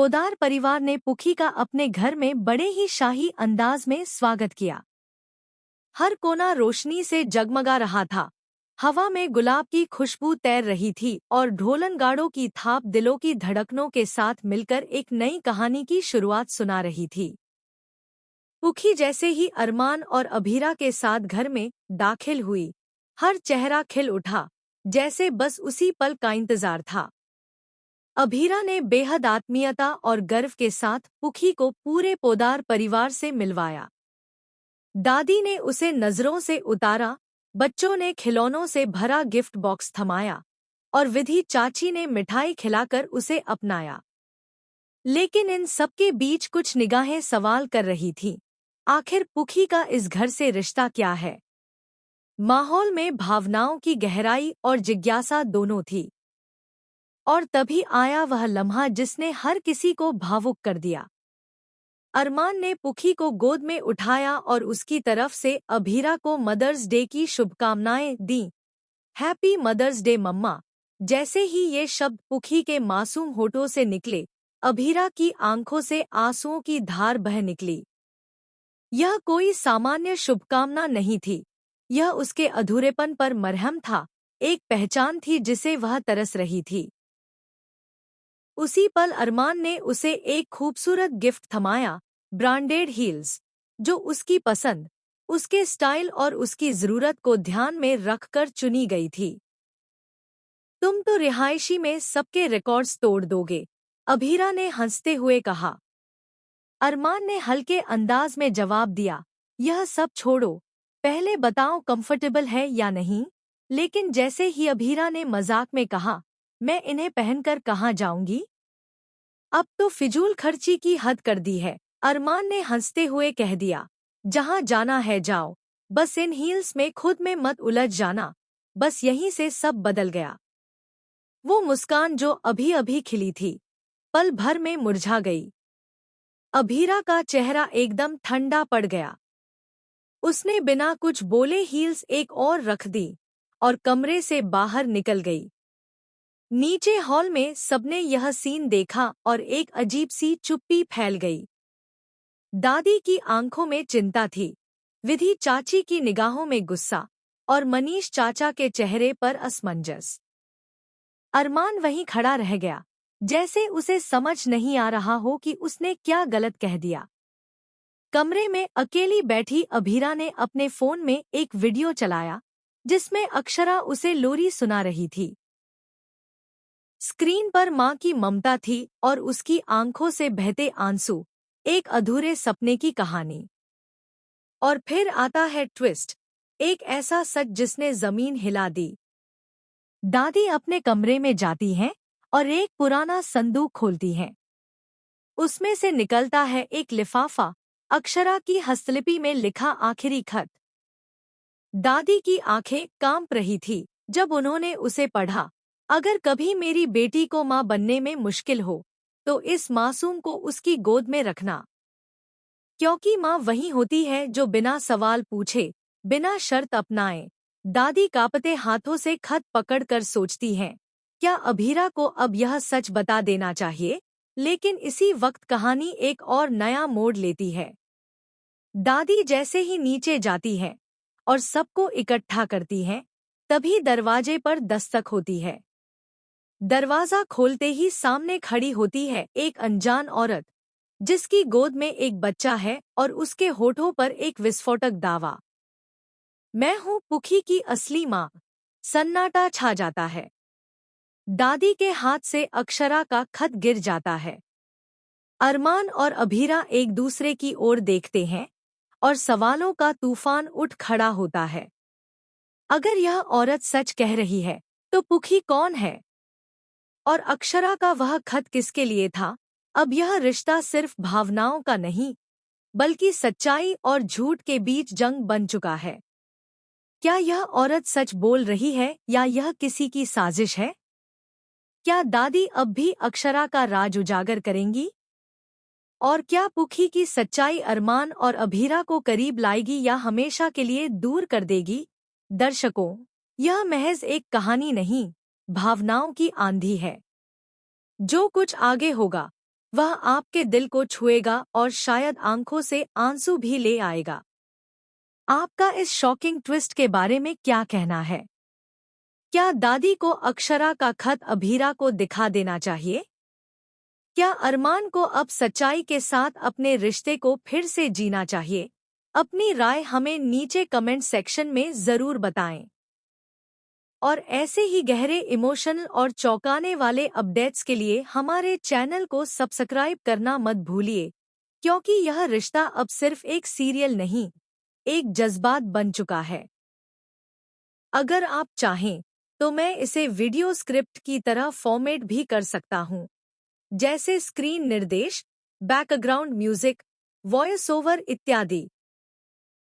पोदार परिवार ने पुखी का अपने घर में बड़े ही शाही अंदाज में स्वागत किया। हर कोना रोशनी से जगमगा रहा था। हवा में गुलाब की खुशबू तैर रही थी और ढोलनगाड़ों की थाप दिलों की धड़कनों के साथ मिलकर एक नई कहानी की शुरुआत सुना रही थी। पुखी जैसे ही अरमान और अभीरा के साथ घर में दाखिल हुई, हर चेहरा खिल उठा, जैसे बस उसी पल का इंतजार था। अभीरा ने बेहद आत्मीयता और गर्व के साथ पुखी को पूरे पोदार परिवार से मिलवाया। दादी ने उसे नजरों से उतारा, बच्चों ने खिलौनों से भरा गिफ्ट बॉक्स थमाया और विधि चाची ने मिठाई खिलाकर उसे अपनाया। लेकिन इन सबके बीच कुछ निगाहें सवाल कर रही थीं। आखिर पुखी का इस घर से रिश्ता क्या है? माहौल में भावनाओं की गहराई और जिज्ञासा दोनों थी। और तभी आया वह लम्हा जिसने हर किसी को भावुक कर दिया। अरमान ने पुखी को गोद में उठाया और उसकी तरफ से अभीरा को मदर्स डे की शुभकामनाएं दी। हैप्पी मदर्स डे मम्मा। जैसे ही ये शब्द पुखी के मासूम होठों से निकले, अभीरा की आंखों से आंसुओं की धार बह निकली। यह कोई सामान्य शुभकामना नहीं थी, यह उसके अधूरेपन पर मरहम था, एक पहचान थी जिसे वह तरस रही थी। उसी पल अरमान ने उसे एक खूबसूरत गिफ्ट थमाया, ब्रांडेड हील्स, जो उसकी पसंद, उसके स्टाइल और उसकी ज़रूरत को ध्यान में रखकर चुनी गई थी। तुम तो रिहायशी में सबके रिकॉर्ड्स तोड़ दोगे, अभीरा ने हंसते हुए कहा। अरमान ने हल्के अंदाज में जवाब दिया, यह सब छोड़ो, पहले बताओ कंफर्टेबल है या नहीं। लेकिन जैसे ही अभीरा ने मजाक में कहा, मैं इन्हें पहनकर कहाँ जाऊंगी? अब तो फिजूल खर्ची की हद कर दी है, अरमान ने हंसते हुए कह दिया। जहाँ जाना है जाओ, बस इन हील्स में खुद में मत उलझ जाना। बस यहीं से सब बदल गया। वो मुस्कान जो अभी अभी खिली थी, पल भर में मुरझा गई। अभीरा का चेहरा एकदम ठंडा पड़ गया। उसने बिना कुछ बोले हील्स एक और रख दी और कमरे से बाहर निकल गई। नीचे हॉल में सबने यह सीन देखा और एक अजीब सी चुप्पी फैल गई। दादी की आंखों में चिंता थी, विधि चाची की निगाहों में गुस्सा और मनीष चाचा के चेहरे पर असमंजस। अरमान वहीं खड़ा रह गया, जैसे उसे समझ नहीं आ रहा हो कि उसने क्या गलत कह दिया। कमरे में अकेली बैठी अभीरा ने अपने फोन में एक वीडियो चलाया, जिसमें अक्षरा उसे लोरी सुना रही थी। स्क्रीन पर माँ की ममता थी और उसकी आंखों से बहते आंसू, एक अधूरे सपने की कहानी। और फिर आता है ट्विस्ट, एक ऐसा सच जिसने जमीन हिला दी। दादी अपने कमरे में जाती हैं और एक पुराना संदूक खोलती हैं। उसमें से निकलता है एक लिफाफा, अक्षरा की हस्तलिपि में लिखा आखिरी खत। दादी की आंखें कांप रही थी जब उन्होंने उसे पढ़ा। अगर कभी मेरी बेटी को माँ बनने में मुश्किल हो, तो इस मासूम को उसकी गोद में रखना, क्योंकि माँ वही होती है जो बिना सवाल पूछे, बिना शर्त अपनाए। दादी कांपते हाथों से खत पकड़कर सोचती हैं, क्या अभीरा को अब यह सच बता देना चाहिए? लेकिन इसी वक्त कहानी एक और नया मोड़ लेती है। दादी जैसे ही नीचे जाती है और सबको इकट्ठा करती है, तभी दरवाजे पर दस्तक होती है। दरवाजा खोलते ही सामने खड़ी होती है एक अनजान औरत, जिसकी गोद में एक बच्चा है और उसके होठों पर एक विस्फोटक दावा, मैं हूँ पुखी की असली माँ। सन्नाटा छा जाता है। दादी के हाथ से अक्षरा का खत गिर जाता है। अरमान और अभीरा एक दूसरे की ओर देखते हैं और सवालों का तूफान उठ खड़ा होता है। अगर यह औरत सच कह रही है, तो पुखी कौन है? और अक्षरा का वह खत किसके लिए था? अब यह रिश्ता सिर्फ भावनाओं का नहीं, बल्कि सच्चाई और झूठ के बीच जंग बन चुका है। क्या यह औरत सच बोल रही है या यह किसी की साजिश है? क्या दादी अब भी अक्षरा का राज उजागर करेंगी? और क्या पुखी की सच्चाई अरमान और अभीरा को करीब लाएगी या हमेशा के लिए दूर कर देगी? दर्शकों, यह महज एक कहानी नहीं, भावनाओं की आंधी है। जो कुछ आगे होगा, वह आपके दिल को छुएगा और शायद आंखों से आंसू भी ले आएगा। आपका इस शॉकिंग ट्विस्ट के बारे में क्या कहना है? क्या दादी को अक्षरा का खत अभीरा को दिखा देना चाहिए? क्या अरमान को अब सच्चाई के साथ अपने रिश्ते को फिर से जीना चाहिए? अपनी राय हमें नीचे कमेंट सेक्शन में जरूर बताएं। और ऐसे ही गहरे इमोशनल और चौंकाने वाले अपडेट्स के लिए हमारे चैनल को सब्सक्राइब करना मत भूलिए, क्योंकि यह रिश्ता अब सिर्फ एक सीरियल नहीं, एक जज्बात बन चुका है। अगर आप चाहें तो मैं इसे वीडियो स्क्रिप्ट की तरह फॉर्मेट भी कर सकता हूँ, जैसे स्क्रीन निर्देश, बैकग्राउंड म्यूजिक, वॉइस ओवर इत्यादि।